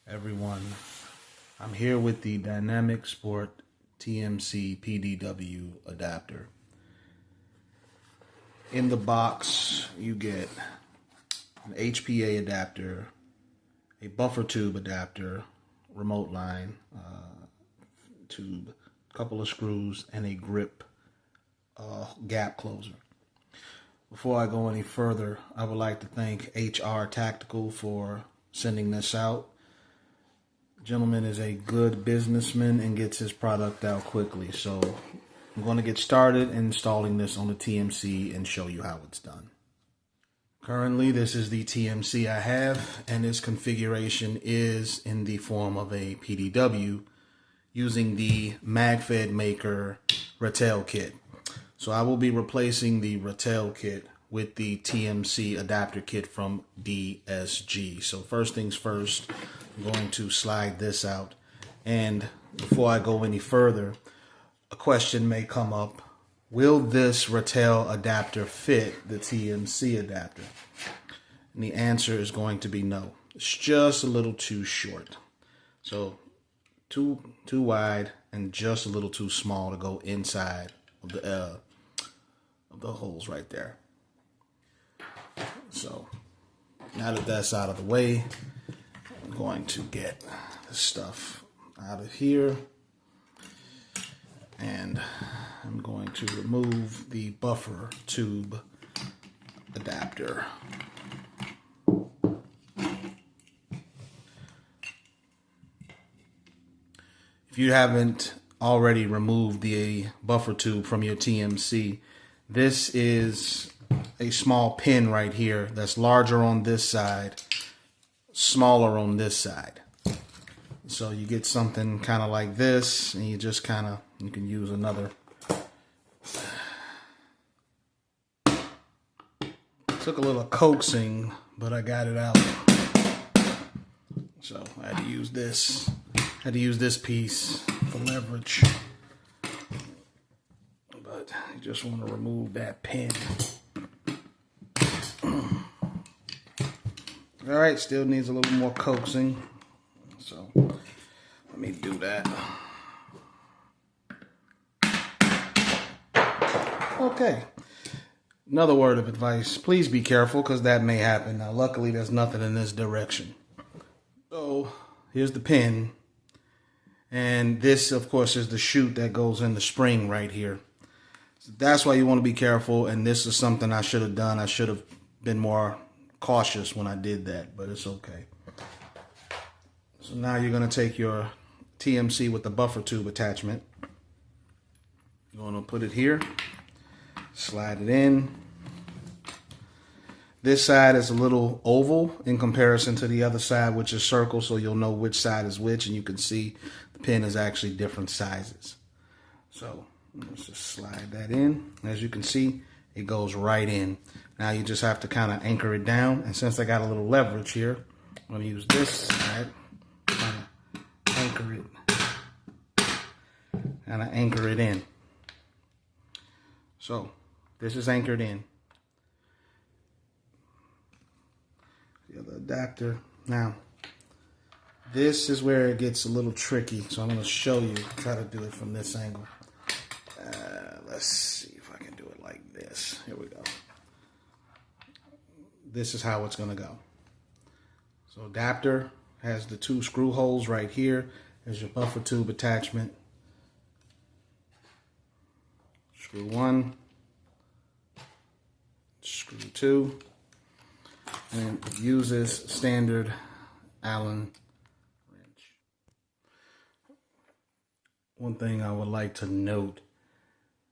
Everyone, I'm here with the Dynamic Sport TMC PDW adapter. In the box, you get an HPA adapter, a buffer tube adapter, remote line tube, a couple of screws, and a grip gap closer. Before I go any further, I would like to thank HR Tactical for sending this out. Gentleman is a good businessman and gets his product out quickly. So I'm going to get started installing this on the TMC and show you how it's done. Currently, this is the TMC I have, and this configuration is in the form of a PDW using the MagFed Maker Ratel kit. So I will be replacing the Ratel kit with the TMC adapter kit from DSG. So first things first, I'm going to slide this out. And before I go any further, a question may come up. Will this Ratel adapter fit the TMC adapter? And the answer is going to be no. It's just a little too short. So too wide and just a little too small to go inside of the holes right there. So now that that's out of the way, I'm going to get the stuff out of here, and I'm going to remove the buffer tube adapter. If you haven't already removed the buffer tube from your TMC, this is a small pin right here that's larger on this side, smaller on this side. So you get something kind of like this, and you just you can use another. Took a little coaxing, but I got it out. So I had to use this. Had to use this piece for leverage. But you just want to remove that pin. All right, still needs a little more coaxing. So let me do that. Okay. Another word of advice. Please be careful, because that may happen. Now, luckily, there's nothing in this direction. So here's the pin. And this, of course, is the chute that goes in the spring right here. So that's why you want to be careful. And this is something I should have done. I should have been more cautious when I did that, but it's okay. So now you're going to take your TMC with the buffer tube attachment. You're going to put it here, slide it in. This side is a little oval in comparison to the other side, which is circle, so you'll know which side is which, and you can see the pin is actually different sizes. So let's just slide that in. As you can see, it goes right in. Now you just have to kind of anchor it down, and since I got a little leverage here, I'm going to use this side, kind of anchor it in. So this is anchored in. The other adapter. Now, this is where it gets a little tricky, so I'm going to show you how to do it from this angle. Let's see if I can do it like this. Here we go. This is how it's going to go. So adapter has the two screw holes right here. There's your buffer tube attachment. Screw one, screw two, and it uses standard Allen wrench. One thing I would like to note,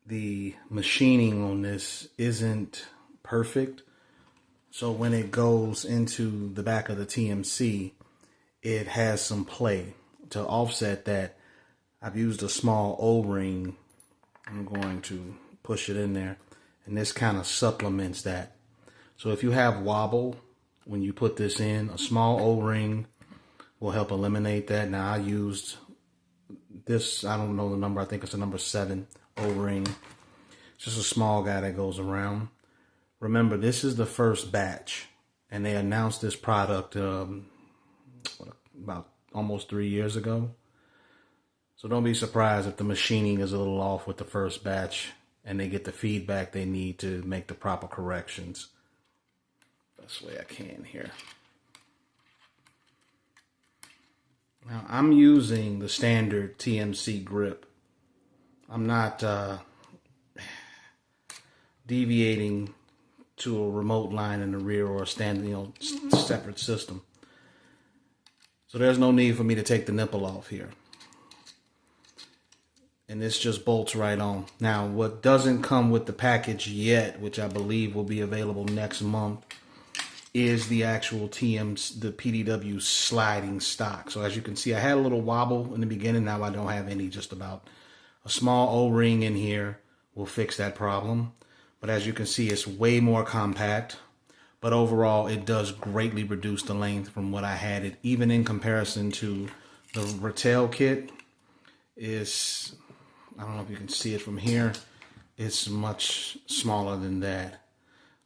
the machining on this isn't perfect. So when it goes into the back of the TMC, it has some play. To offset that, I've used a small O-ring. I'm going to push it in there, and this kind of supplements that. So if you have wobble when you put this in, a small O-ring will help eliminate that. Now I used this, I don't know the number, I think it's a number 7 O-ring. It's just a small guy that goes around. Remember, this is the first batch, and they announced this product about almost 3 years ago. So don't be surprised if the machining is a little off with the first batch and they get the feedback they need to make the proper corrections. Best way I can here. Now I'm using the standard TMC grip. I'm not deviating to a remote line in the rear or a standing, separate system. So there's no need for me to take the nipple off here. And this just bolts right on. Now, what doesn't come with the package yet, which I believe will be available next month, is the actual TMC, the PDW sliding stock. So as you can see, I had a little wobble in the beginning. Now I don't have any, just about a small O-ring in here will fix that problem. But as you can see, it's way more compact. But overall, it does greatly reduce the length from what I had it, even in comparison to the Retail kit. Is, I don't know if you can see it from here, it's much smaller than that.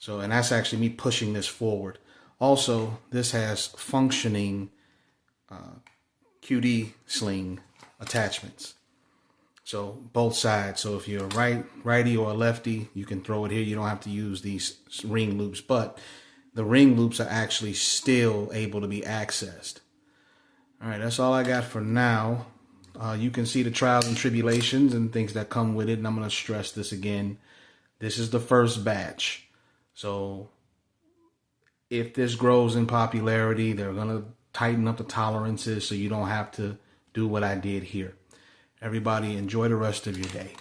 So, and that's actually me pushing this forward. Also, this has functioning QD sling attachments. So both sides. So if you're a righty or a lefty, you can throw it here. You don't have to use these ring loops, but the ring loops are actually still able to be accessed. All right, that's all I got for now. You can see the trials and tribulations and things that come with it. And I'm going to stress this again. This is the first batch. So if this grows in popularity, they're going to tighten up the tolerances so you don't have to do what I did here. Everybody enjoy the rest of your day.